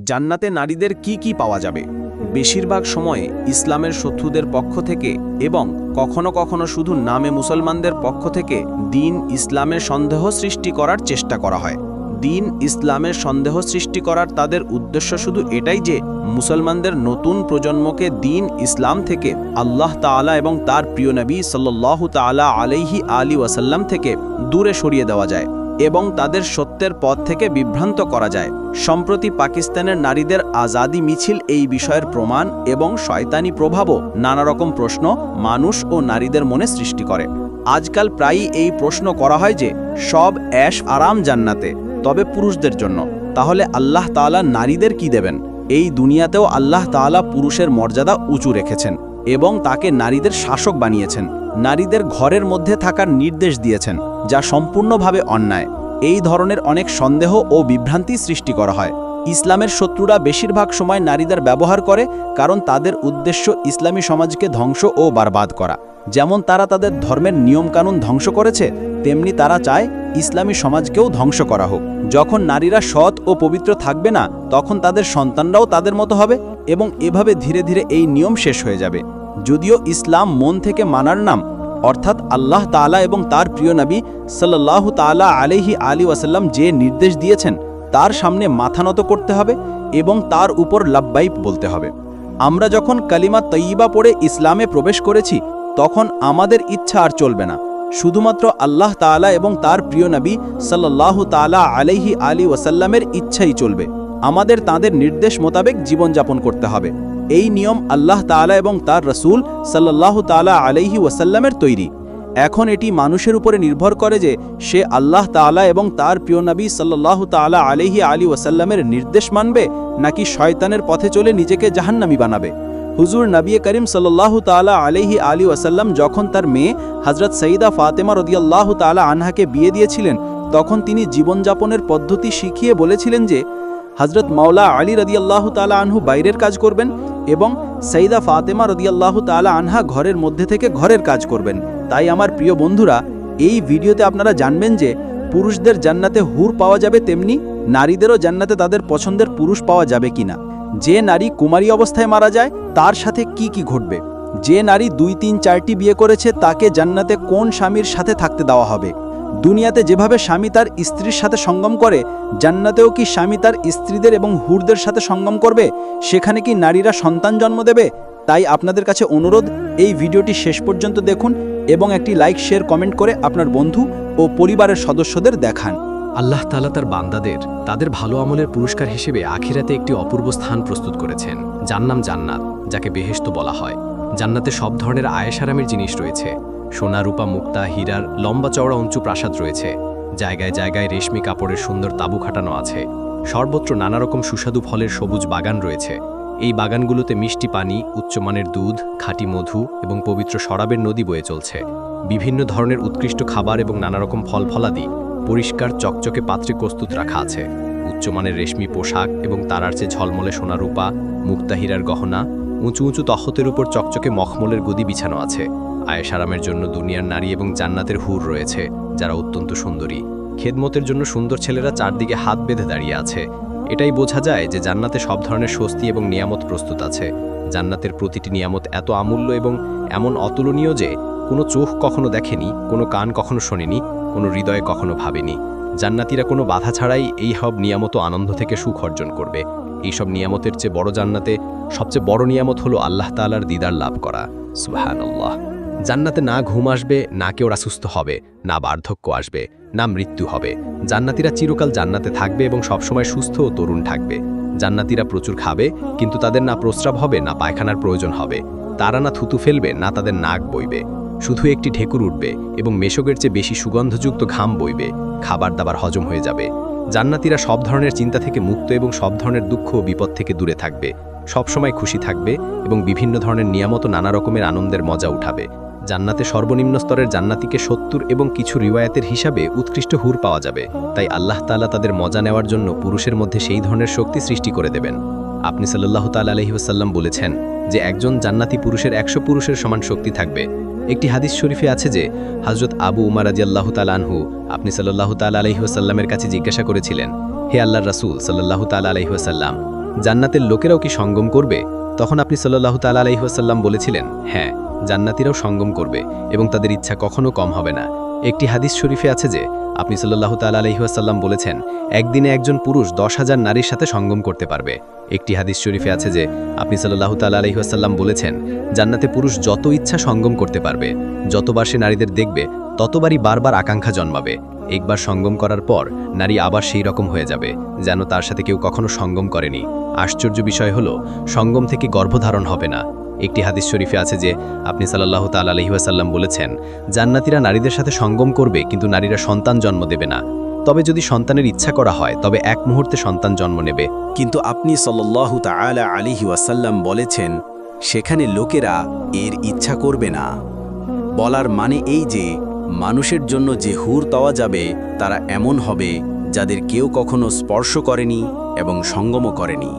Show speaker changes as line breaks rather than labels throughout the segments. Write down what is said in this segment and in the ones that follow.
জান্নাতে নারীদের কি কি পাওয়া যাবে? বেশিরভাগ সময়ে ইসলামের শত্রুদের পক্ষ থেকে এবং কখনো কখনো শুধু নামে মুসলমানদের পক্ষ থেকে দ্বীন ইসলামের সন্দেহ সৃষ্টি করার চেষ্টা করা হয়। দ্বীন ইসলামের সন্দেহ সৃষ্টি করার তাদের উদ্দেশ্য শুধু এটাই যে মুসলমানদের নতুন প্রজন্মকে দ্বীন ইসলাম থেকে আল্লাহ তাআলা এবং তার প্রিয় নবী সাল্লাল্লাহু তাআলা আলাইহি আলি ওয়াসাল্লাম থেকে দূরে সরিয়ে দেওয়া যায় এবং তাদের সত্যের পথ থেকে বিভ্রান্ত করা যায়। সম্প্রতি পাকিস্তানের নারীদের আজাদি মিছিল এই বিষয়ের প্রমাণ এবং শয়তানি প্রভাবও নানা রকম প্রশ্ন মানুষ ও নারীদের মনে সৃষ্টি করে। আজকাল প্রায়ই এই প্রশ্ন করা হয় যে সব ऐश আরাম জান্নাতে, তবে পুরুষদের জন্য, তাহলে আল্লাহ তাআলা নারীদের কি দেবেন? এই দুনিয়াতেও আল্লাহ তাআলা পুরুষের মর্যাদা উঁচু রেখেছেন এবং তাকে নারীদের শাসক বানিয়েছেন, নারীদের ঘরের মধ্যে থাকার নির্দেশ দিয়েছেন, যা সম্পূর্ণভাবে অন্যায়। এই ধরনের অনেক সন্দেহ ও বিভ্রান্তি সৃষ্টি করা হয়। ইসলামের শত্রুরা বেশিরভাগ সময় নারীদের ব্যবহার করে, কারণ তাদের উদ্দেশ্য ইসলামী সমাজকে ধ্বংস ও বরবাদ করা। যেমন তারা তাদের ধর্মের নিয়মকানুন ধ্বংস করেছে, তেমনি তারা চায় ইসলামী সমাজকেও ধ্বংস করা হোক। যখন নারীরা সৎ ও পবিত্র থাকবে না, তখন তাদের সন্তানরাও তাদের মতো হবে এবং এভাবে ধীরে ধীরে এই নিয়ম শেষ হয়ে যাবে। যদিও ইসলাম মন থেকে মানার নাম, অর্থাৎ আল্লাহ তাআলা এবং তার প্রিয় নবী সাল্লাল্লাহু তাআলা আলাইহি আলি ওয়াসাল্লাম যে নির্দেশ দিয়েছেন তার সামনে মাথা নত করতে হবে এবং তার উপর লাব্বাইক বলতে হবে। আমরা যখন কালিমা তয়্যিবা পড়ে ইসলামে প্রবেশ করেছি, তখন আমাদের ইচ্ছা আর চলবে না, শুধুমাত্র আল্লাহ তাআলা এবং তার প্রিয় নবী সাল্লাল্লাহু তাআলা আলাইহি আলি ওয়াসাল্লামের ইচ্ছাই চলবে। আমাদের তাঁদের নির্দেশ মোতাবেক জীবনযাপন করতে হবে। এই নিয়ম আল্লাহ তাআলা এবং তার রাসূল সাল্লাল্লাহু তাআলা আলাইহি ওয়াসাল্লামের তৈরি। এখন এটি মানুষের উপরে নির্ভর করে যে সে আল্লাহ তাআলা এবং তার প্রিয় নবী সাল্লাল্লাহু তাআলা আলাইহি আলি ওয়াসাল্লামের নির্দেশ মানবে নাকি শয়তানের পথে চলে নিজেকে জাহান্নামী বানাবে। হুজুর নবী করিম সাল্লাল্লাহু তাআলা আলাইহি আলি ওয়াসাল্লাম যখন তার মেয়ে হযরত সাইয়্যিদা ফাতেমা রাদিয়াল্লাহু তাআলা আনহাকে বিয়ে দিয়েছিলেন, তখন তিনি জীবনযাপনের পদ্ধতি শিখিয়ে বলেছিলেন যে হযরত মাওলা আলী রাদিয়াল্লাহু তাআলা আনহু বাইরের কাজ করবেন এবং সাইয়্যিদা ফাতেমা রাদিয়াল্লাহু তাআলা আনহা ঘরের মধ্যে থেকে ঘরের কাজ করবেন। তাই আমার প্রিয় বন্ধুরা, এই ভিডিওতে আপনারা জানবেন যে পুরুষদের জান্নাতে হুর পাওয়া যাবে, তেমনি নারীদেরও জান্নাতে তাদের পছন্দের পুরুষ পাওয়া যাবে কিনা। যে নারী কুমারী অবস্থায় মারা যায় তার সাথে কি কি ঘটবে। যে নারী 2, 3, 4টি বিয়ে করেছে তাকে জান্নাতে কোন স্বামীর সাথে থাকতে দেওয়া হবে। দুনিয়াতে যেভাবে স্বামী তার স্ত্রীর সাথে সঙ্গম করে, জান্নাতেও কি স্বামী তার স্ত্রীদের এবং হুরদের সাথে সঙ্গম করবে? সেখানে কি নারীরা সন্তান জন্ম দেবে? তাই আপনাদের কাছে অনুরোধ, এই ভিডিওটি শেষ পর্যন্ত দেখুন এবং একটি লাইক, শেয়ার, কমেন্ট করে আপনার বন্ধু ও পরিবারের সদস্যদের দেখান।
আল্লাহ তাআলা তার বান্দাদের তাদের ভালো আমলের পুরস্কার হিসেবে আখিরাতে একটি অপূর্ব স্থান প্রস্তুত করেছেন, যার নাম জান্নাত, যাকে বেহেশত বলা হয়। জান্নাতে সব ধরনের আয়েশ-আরামের জিনিস রয়েছে। সোনা, রূপা, মুক্তা, হীরার লম্বা চওড়া উঁচু প্রাসাদ রয়েছে। জায়গায় জায়গায় রেশমি কাপড়ের সুন্দর তাঁবু খাটানো আছে। সর্বত্র নানা রকম সুস্বাদু ফলের সবুজ বাগান রয়েছে। এই বাগানগুলোতে মিষ্টি পানি, উচ্চমানের দুধ, খাঁটি মধু এবং পবিত্র শরাবের নদী বয়ে চলছে। বিভিন্ন ধরনের উৎকৃষ্ট খাবার এবং নানা রকম ফল-ফলাদি পরিষ্কার চকচকে পাত্রে প্রস্তুত রাখা আছে। উচ্চমানের রেশমি পোশাক এবং তারার চেয়ে ঝলমলে সোনা, রূপা, মুক্তা, হীরার গহনা, উঁচু উঁচু তখতের উপর চকচকে মখমলের গদি বিছানো আছে। আয়েশ আরামের জন্য দুনিয়ার নারী এবং জান্নাতের হুর রয়েছে, যারা অত্যন্ত সুন্দরী। খেদমতের জন্য সুন্দর ছেলেরা চারদিকে হাত বেঁধে দাঁড়িয়ে আছে। এটাই বোঝা যায় যে জান্নাতে সব ধরনের স্বস্তি এবং নিয়ামত প্রস্তুত আছে। জান্নাতের প্রতিটি নিয়ামত এত আমূল্য এবং এমন অতুলনীয় যে কোনো চোখ কখনো দেখেনি, কোনো কান কখনো শোনেনি, কোনো হৃদয়ে কখনো ভাবেনি। জান্নাতীরা কোনো বাধা ছাড়াই এই সব নিয়ামত আনন্দ থেকে সুখ অর্জন করবে। এইসব নিয়ামতের চেয়ে বড় জান্নাতে সবচেয়ে বড় নিয়ামত হলো আল্লাহ তাআলার দিদার লাভ করা। সুবহানাল্লাহ। জান্নাতে না ঘুম আসবে, না কেউ অসুস্থ হবে, না বার্ধক্য আসবে, না মৃত্যু হবে। জান্নাতীরা চিরকাল জান্নাতে থাকবে এবং সবসময় সুস্থ ও তরুণ থাকবে। জান্নাতীরা প্রচুর খাবে, কিন্তু তাদের না প্রস্রাব হবে, না পায়খানার প্রয়োজন হবে। তারা না থুতু ফেলবে, না তাদের নাক বইবে। শুধু একটি ঢেকুর উঠবে এবং মেশকের চেয়ে বেশি সুগন্ধযুক্ত ঘাম বইবে। খাবার দাবার হজম হয়ে যাবে। জান্নাতীরা সব ধরনের চিন্তা থেকে মুক্ত এবং সব ধরনের দুঃখ ও বিপদ থেকে দূরে থাকবে। সবসময় খুশি থাকবে এবং বিভিন্ন ধরনের নিয়ামত ও নানা রকমের আনন্দের মজা উঠাবে। জান্নাতে সর্বনিম্ন স্তরের জান্নাতীকে 70 এবং কিছু রিওয়ায়াতের হিসাবে উৎকৃষ্ট হুর পাওয়া যাবে। তাই আল্লাহ তাআলা তাদের মজা নেওয়ার জন্য পুরুষের মধ্যে সেই ধরনের শক্তি সৃষ্টি করে দেবেন। আপনি সাল্লাল্লাহু তাআলা আলাইহি ওয়াসাল্লাম বলেছেন যে একজন জান্নাতি পুরুষের 100 পুরুষের সমান শক্তি থাকবে। একটি হাদিস শরীফে আছে যে হযরত আবু উমার রাদিয়াল্লাহু তাআলা আনহু আপনি সাল্লাল্লাহু তাআলা আলাইহি ওয়াসাল্লামের কাছে জিজ্ঞাসা করেছিলেন, হে আল্লাহর রাসূল সাল্লাল্লাহু তাআলা আলাইহি ওয়াসাল্লাম, জান্নাতের লোকেরাও কি সঙ্গম করবে? তখন আপনি সাল্লাল্লাহু তাআলা আলাইহি ওয়াসাল্লাম বলেছিলেন, হ্যাঁ, জান্নাতীরাও সঙ্গম করবে এবং তাদের ইচ্ছা কখনো কম হবে না। একটি হাদিস শরীফে আছে যে আপনি সাল্লাল্লাহু তাআলা আলাইহি ওয়াসাল্লাম বলেছেন, একদিনে একজন পুরুষ 10,000 নারীর সাথে সঙ্গম করতে পারবে। একটি হাদিস শরীফে আছে যে আপনি সাল্লাল্লাহু তাআলা আলাইহি ওয়াসাল্লাম বলেছেন, জান্নাতে পুরুষ যত ইচ্ছা সঙ্গম করতে পারবে, যতবার সে নারীদের দেখবে ততবারই বারবার আকাঙ্ক্ষা জন্মাবে। একবার সঙ্গম করার পর নারী আবার সেই রকম হয়ে যাবে যেন তার সাথে কেউ কখনো সঙ্গম করেনি। আশ্চর্য বিষয় হলো, সঙ্গম থেকে গর্ভধারণ হবে না। একটি হাদিস শরীফে আছে যে আপনি সাল্লাল্লাহু তাআলা আলাইহি ওয়াসাল্লাম বলেছেন, জান্নাতীরা নারীদের সাথে সঙ্গম করবে কিন্তু নারীরা সন্তান জন্ম দেবে না। তবে যদি সন্তানের ইচ্ছা করা হয় তবে এক মুহূর্তে সন্তান জন্ম নেবে।
কিন্তু আপনি সাল্লাল্লাহু তাআলা আলাইহি ওয়াসাল্লাম বলেছেন, সেখানে লোকেরা এর ইচ্ছা করবে না। বলার মানে এই যে মানুষের জন্য যে হুর পাওয়া যাবে তারা এমন হবে যাদের কেউ কখনো স্পর্শ করেনি এবং সঙ্গমও করেনি।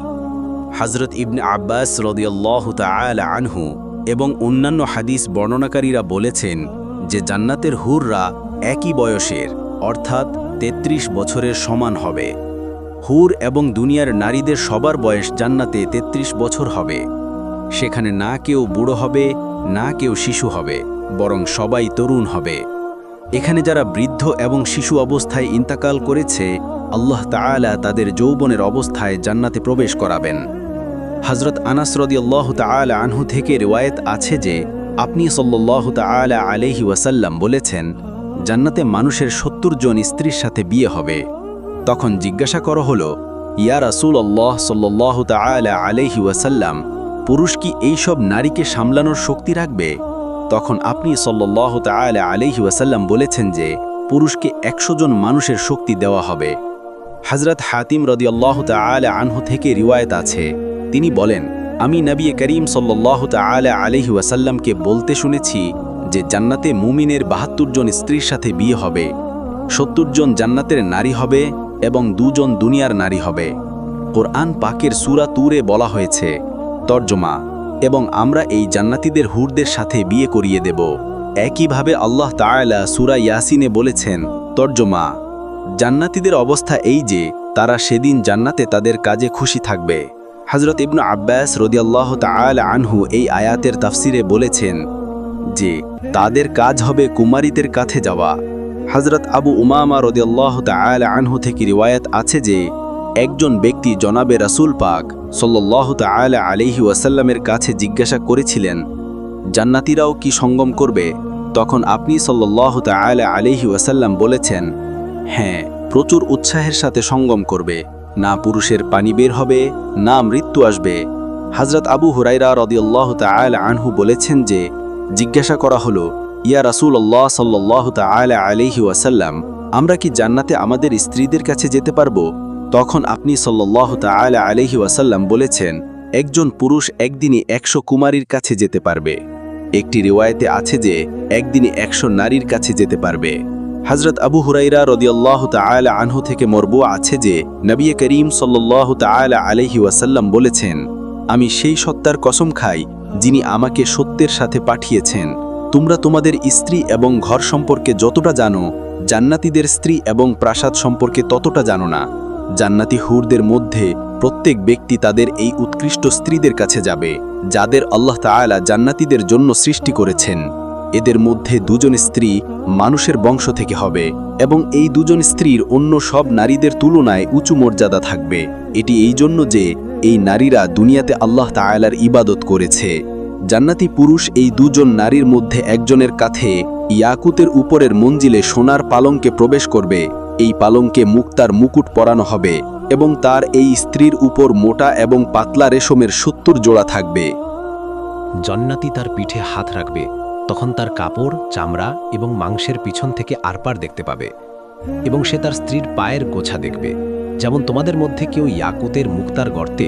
হযরত ইবনে আব্বাস রাদিয়াল্লাহু তাআলা আনহু এবং অন্যান্য হাদিস বর্ণনাকারীরা বলেছেন যে জান্নাতের হুররা একই বয়সের, অর্থাৎ 33 বছরের সমান হবে। হুর এবং দুনিয়ার নারীদের সবার বয়স জান্নাতে 33 বছর হবে। সেখানে না কেউ বুড়ো হবে, না কেউ শিশু হবে, বরং সবাই তরুণ হবে। এখানে যারা বৃদ্ধ এবং শিশু অবস্থায় ইন্তাকাল করেছে, আল্লাহ তাআলা তাদের যৌবনের অবস্থায় জান্নাতে প্রবেশ করাবেন। হযরত আনাস রাদিয়াল্লাহু তাআলা আনহু থেকে রিওয়ায়াত আছে যে আপনি সাল্লাল্লাহু তাআলা আলাইহি ওয়াসাল্লাম বলেছেন, জান্নাতে মানুষের 70 জন স্ত্রীর সাথে বিয়ে হবে। তখন জিজ্ঞাসা করা হলো, ইয়া রাসূলুল্লাহ সাল্লাল্লাহু তাআলা আলাইহি ওয়াসাল্লাম, পুরুষ কি এইসব নারীকে সামলানোর শক্তি রাখবে? তখন আপনি সাল্লাল্লাহু তাআলা আলাইহি ওয়াসাল্লাম বলেছেন যে পুরুষকে 100 জন মানুষের শক্তি দেওয়া হবে। হযরত হাতিম রাদিয়াল্লাহু তাআলা আনহু থেকে রিওয়ায়াত আছে, তিনি বলেন, আমি নবী করিম সাল্লাল্লাহু তাআলা আলাইহি ওয়াসাল্লামকে বলতে শুনেছি যে জান্নাতে মুমিনের 72 জন স্ত্রীর সাথে বিয়ে হবে, 70 জন জান্নাতের নারী হবে এবং 2 জন দুনিয়ার নারী হবে। কোরআন পাকের সূরা তুরে বলা হয়েছে, তর্জমা, এবং আমরা এই জান্নাতীদের হুরদের সাথে বিয়ে করিয়ে দেব। একইভাবে আল্লাহ তাআলা সূরা ইয়াসিনে বলেছেন, তর্জমা, জান্নাতীদের অবস্থা এই যে তারা সেদিন জান্নাতে তাদের কাজে খুশি থাকবে। হযরত ইবনে আব্বাস রাদিয়াল্লাহু তাআলা আনহু এই আয়াতের তাফসিরে বলেছেন যে তাদের কাজ হবে কুমারীদের কাছে যাওয়া। হযরত আবু উমামা রাদিয়াল্লাহু তাআলা আনহু থেকে রিওয়ায়াত আছে যে একজন ব্যক্তি জনাবে রাসূল পাক সাল্লাল্লাহু তাআলা আলাইহি ওয়াসাল্লামের কাছে জিজ্ঞাসা করেছিলেন, জান্নাতীরাও কি সঙ্গম করবে? তখন আপনি সাল্লাল্লাহু তাআলা আলাইহি ওয়াসাল্লাম বলেছেন, হ্যাঁ, প্রচুর উৎসাহের সাথে সঙ্গম করবে। না পুরুষের পানি বের হবে, না মৃত্যু আসবে। হযরত আবু হুরায়রা রাদিয়াল্লাহু তাআলা আনহু বলেছেন যে জিজ্ঞাসা করা হলো, ইয়া রাসূলুল্লাহ সাল্লাল্লাহু তাআলা আলাইহি ওয়াসাল্লাম, আমরা কি জান্নাতে আমাদের স্ত্রীদের কাছে যেতে পারবো? তখন আপনি সাল্লাল্লাহু তাআলা আলাইহি ওয়াসাল্লাম বলেছেন, একজন পুরুষ একদিনে 100 কুমারীর কাছে যেতে পারবে। একটি রিওয়ায়াতে আছে যে একদিনে 100 নারীর কাছে যেতে পারবে। হযরত আবু হুরায়রা রাদিয়াল্লাহু তাআলা আনহু থেকে মরবু আছে যে নবী করিম সাল্লাল্লাহু তাআলা আলাইহি ওয়াসাল্লাম বলেছেন, আমি সেই সত্তার কসম খাই যিনি আমাকে সত্যের সাথে পাঠিয়েছেন, তোমরা তোমাদের স্ত্রী এবং ঘর সম্পর্কে যতটা জানো, জান্নাতীদের স্ত্রী এবং প্রাসাদ সম্পর্কে ততটা জানো না। জান্নাতি হুরদের মধ্যে প্রত্যেক ব্যক্তি তাদের এই উৎকৃষ্ট স্ত্রীদের কাছে যাবে, যাদের আল্লাহ তাআলা জান্নাতীদের জন্য সৃষ্টি করেছেন। এদের মধ্যে 2 জন স্ত্রী মানুষের বংশ থেকে হবে এবং এই 2 জন স্ত্রীর অন্য সব নারীদের তুলনায় উঁচু মর্যাদা থাকবে। এটি এই জন্য যে এই নারীরা দুনিয়াতে আল্লাহ তাআলার ইবাদত করেছে। জান্নাতি পুরুষ এই 2 জন নারীর মধ্যে একজনের কাছে ইয়াকুতের উপরের মঞ্জিলে সোনার পালঙ্কে প্রবেশ করবে। এই পালঙ্কে মুক্তার মুকুট পরানো হবে এবং তার এই স্ত্রীর উপর মোটা এবং পাতলা রেশমের 70 জোড়া থাকবে।
জান্নাতি তার পিঠে হাত রাখবে, তখন তার কাপড়, চামড়া এবং মাংসের পিছন থেকে আরপার দেখতে পাবে এবং সে তার স্ত্রীর পায়ের গোছা দেখবে। যেমন তোমাদের মধ্যে কেউ ইয়াকুতের মুক্তার গর্তে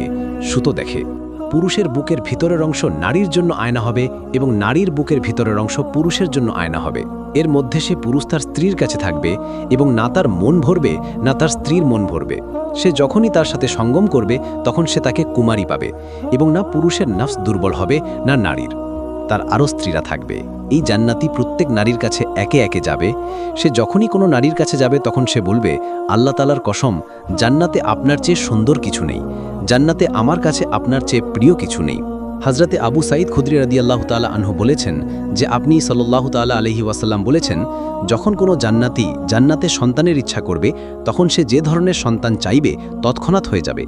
সুতো দেখে, পুরুষের বুকের ভিতরের অংশ নারীর জন্য আয়না হবে এবং নারীর বুকের ভিতরের অংশ পুরুষের জন্য আয়না হবে। এর মধ্যে সে পুরুষ তার স্ত্রীর কাছে থাকবে এবং না তার মন ভরবে না তার স্ত্রীর মন ভরবে। সে যখনই তার সাথে সঙ্গম করবে তখন সে তাকে কুমারী পাবে এবং না পুরুষের নফস দুর্বল হবে না নারীর।
তার আরও স্ত্রীরা থাকবে। এই জান্নাতি প্রত্যেক নারীর কাছে একে একে যাবে। সে যখনই কোনো নারীর কাছে যাবে তখন সে বলবে, আল্লাহ তাআলার কসম, জান্নাতে আপনার চেয়ে সুন্দর কিছু নেই, জান্নাতে আমার কাছে আপনার চেয়ে প্রিয় কিছু নেই। হযরতে আবু সাঈদ খুদরি রাদিয়াল্লাহু তাআলা আনহু বলেছেন যে আপনি সাল্লাল্লাহু তাআলা আলাইহি ওয়াসাল্লাম বলেছেন, যখন কোনো জান্নাতি জান্নাতে সন্তানের ইচ্ছা করবে তখন সে যে ধরনের সন্তান চাইবে তৎক্ষণাৎ হয়ে যাবে।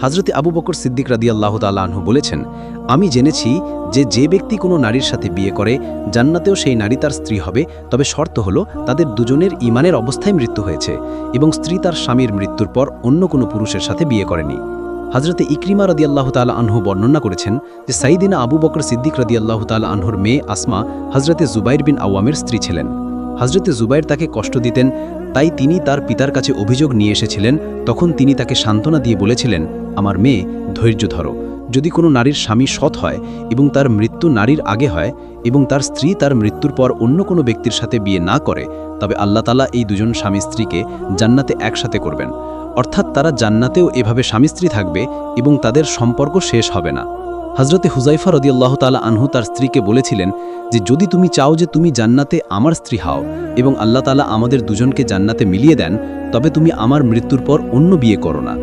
হযরতে আবু বকর সিদ্দিক রাদিয়াল্লাহু তাআলা আনহু বলেছেন, আমি জেনেছি যে ব্যক্তি কোনো নারীর সাথে বিয়ে করে জান্নাতেও সেই নারী তার স্ত্রী হবে, তবে শর্ত হলো তাদের দুজনের ঈমানের অবস্থায় মৃত্যু হয়েছে এবং স্ত্রী তার স্বামীর মৃত্যুর পর অন্য কোনো পুরুষের সাথে বিয়ে করেনি। হযরতে ইকরিমা রাদিয়াল্লাহু তাআলা আনহু বর্ণনা করেছেন যে সাইয়্যিদিনা আবু বকর সিদ্দিক রাদিয়াল্লাহু তাআলা আনহুর মেয়ে আসমা হযরতে জুবাইর বিন আওয়ামের স্ত্রী ছিলেন। হযরতে জুবাইর তাকে কষ্ট দিতেন, তাই তিনি তার পিতার কাছে অভিযোগ নিয়ে এসেছিলেন। তখন তিনি তাকে সান্ত্বনা দিয়ে বলেছিলেন, আমার মেয়ে, ধৈর্য ধরো। যদি কোনো নারীর স্বামী সৎ হয় এবং তার মৃত্যু নারীর আগে হয় এবং তার স্ত্রী তার মৃত্যুর পর অন্য কোনো ব্যক্তির সাথে বিয়ে না করে, তবে আল্লাহ তাআলা এই দুজন স্বামী স্ত্রীকে জান্নাতে একসাথে করবেন। অর্থাৎ তারা জান্নাতেও এভাবে স্বামী স্ত্রী থাকবে এবং তাদের সম্পর্ক শেষ হবে না। হযরতে হুযায়ফা রাদিয়াল্লাহু তাআলা আনহু তার স্ত্রীকে বলেছিলেন যে যদি তুমি চাও যে তুমি জান্নাতে আমার স্ত্রী হও এবং আল্লাহ তাআলা আমাদের দুজনকে জান্নাতে মিলিয়ে দেন, তবে তুমি আমার মৃত্যুর পর অন্য বিয়ে করো না।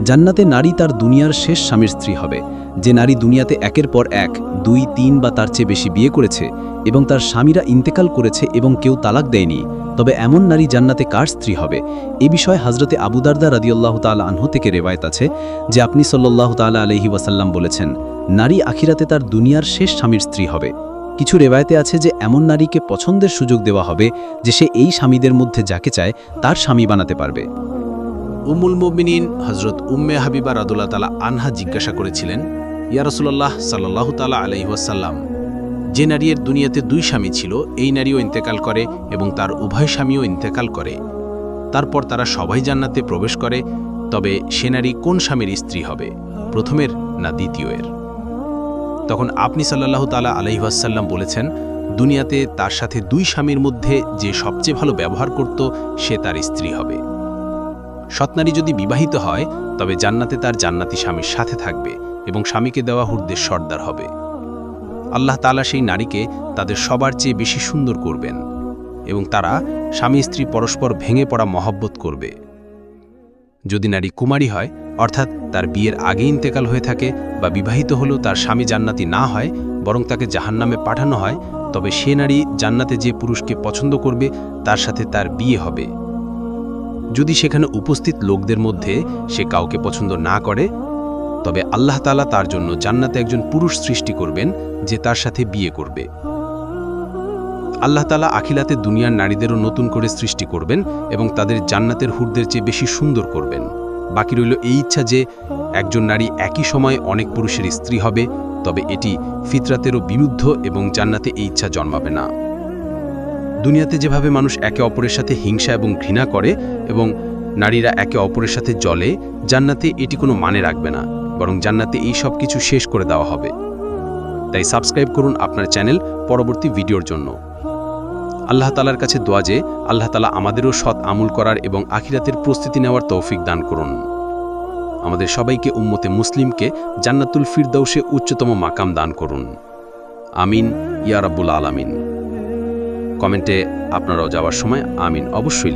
জান্নাতে নারী তার দুনিয়ার শেষ স্বামীর স্ত্রী হবে। যে নারী দুনিয়াতে একের পর এক, 2, 3 বা তার চেয়ে বেশি বিয়ে করেছে এবং তার স্বামীরা ইন্তেকাল করেছে এবং কেউ তালাক দেয়নি, তবে এমন নারী জান্নাতে কার স্ত্রী হবে? এ বিষয়ে হযরতে আবু দারদা রাদিয়াল্লাহু তাআলা আনহু থেকে রিওয়ায়াত আছে যে আপনি সাল্লাল্লাহু তাআলা আলাইহি ওয়াসাল্লাম বলেছেন, নারী আখিরাতে তার দুনিয়ার শেষ স্বামীর স্ত্রী হবে। কিছু রিওয়ায়াতে আছে যে এমন নারীকে পছন্দের সুযোগ দেওয়া হবে যে সে এই স্বামীদের মধ্যে যাকে চায় তার স্বামী বানাতে পারবে।
উম্মুল মুমিনিন হযরত উম্মে হাবিবা রাদিয়াল্লাহু তাআলা আনহা জিজ্ঞাসা করেছিলেন, ইয়া রাসূলুল্লাহ সাল্লাল্লাহু তাআলা আলাইহি ওয়াসাল্লাম, যে নারীর দুনিয়াতে 2 স্বামী ছিল, এই নারীও ইন্তেকাল করে এবং তার উভয় স্বামীও ইন্তেকাল করে, তারপর তারা সবাই জান্নাতে প্রবেশ করে, তবে সে নারী কোন স্বামীর স্ত্রী হবে, প্রথমের না দ্বিতীয়ের? তখন আপনি সাল্লাল্লাহু তাআলা আলাইহি ওয়াসাল্লাম বলেছেন, দুনিয়াতে তার সাথে 2 স্বামীর মধ্যে যে সবচেয়ে ভালো ব্যবহার করত সে তার স্ত্রী হবে। সৎনারী যদি বিবাহিত হয় তবে জান্নাতে তার জান্নাতি স্বামীর সাথে থাকবে এবং স্বামীকে দেওয়া হুরদের সর্দার হবে। আল্লাহ তাআলা সেই নারীকে তাদের সবার চেয়ে বেশি সুন্দর করবেন এবং তারা স্বামী স্ত্রী পরস্পর ভেঙে পড়া মহব্বত করবে। যদি নারী কুমারী হয়, অর্থাৎ তার বিয়ের আগে ইন্তেকাল হয়ে থাকে বা বিবাহিত হলেও তার স্বামী জান্নাতি না হয় বরং তাকে জাহান্নামে পাঠানো হয়, তবে সে নারী জান্নাতে যে পুরুষকে পছন্দ করবে তার সাথে তার বিয়ে হবে। যদি সেখানে উপস্থিত লোকদের মধ্যে সে কাউকে পছন্দ না করে, তবে আল্লাহ তাআলা তার জন্য জান্নাতে একজন পুরুষ সৃষ্টি করবেন যে তার সাথে বিয়ে করবে। আল্লাহ তাআলা আখিরাতে দুনিয়ার নারীদেরও নতুন করে সৃষ্টি করবেন এবং তাদের জান্নাতের হুরদের চেয়ে বেশি সুন্দর করবেন। বাকি রইল এই ইচ্ছা যে একজন নারী একই সময় অনেক পুরুষের স্ত্রী হবে, তবে এটি ফিতরাতেরও বিরুদ্ধ এবং জান্নাতে এই ইচ্ছা জন্মাবে না। দুনিয়াতে যেভাবে মানুষ একে অপরের সাথে হিংসা এবং ঘৃণা করে এবং নারীরা একে অপরের সাথে জ্বলে, জান্নাতে এটি কোনো মানে রাখবে না, বরং জান্নাতে এই সব কিছু শেষ করে দেওয়া হবে। তাই সাবস্ক্রাইব করুন আপনার চ্যানেল পরবর্তী ভিডিওর জন্য। আল্লাহ তাআলার কাছে দোয়া যে আল্লাহ তাআলা আমাদেরও সৎ আমল করার এবং আখিরাতের প্রস্তুতি নেওয়ার তৌফিক দান করুন। আমাদের সবাইকে উম্মতে মুসলিমকে জান্নাতুল ফিরদাউসে উচ্চতম মাকাম দান করুন। আমিন ইয়া রাব্বুল আলামিন। কমেন্টে আপনারাও যাওয়ার সময় আমিন অবশ্যই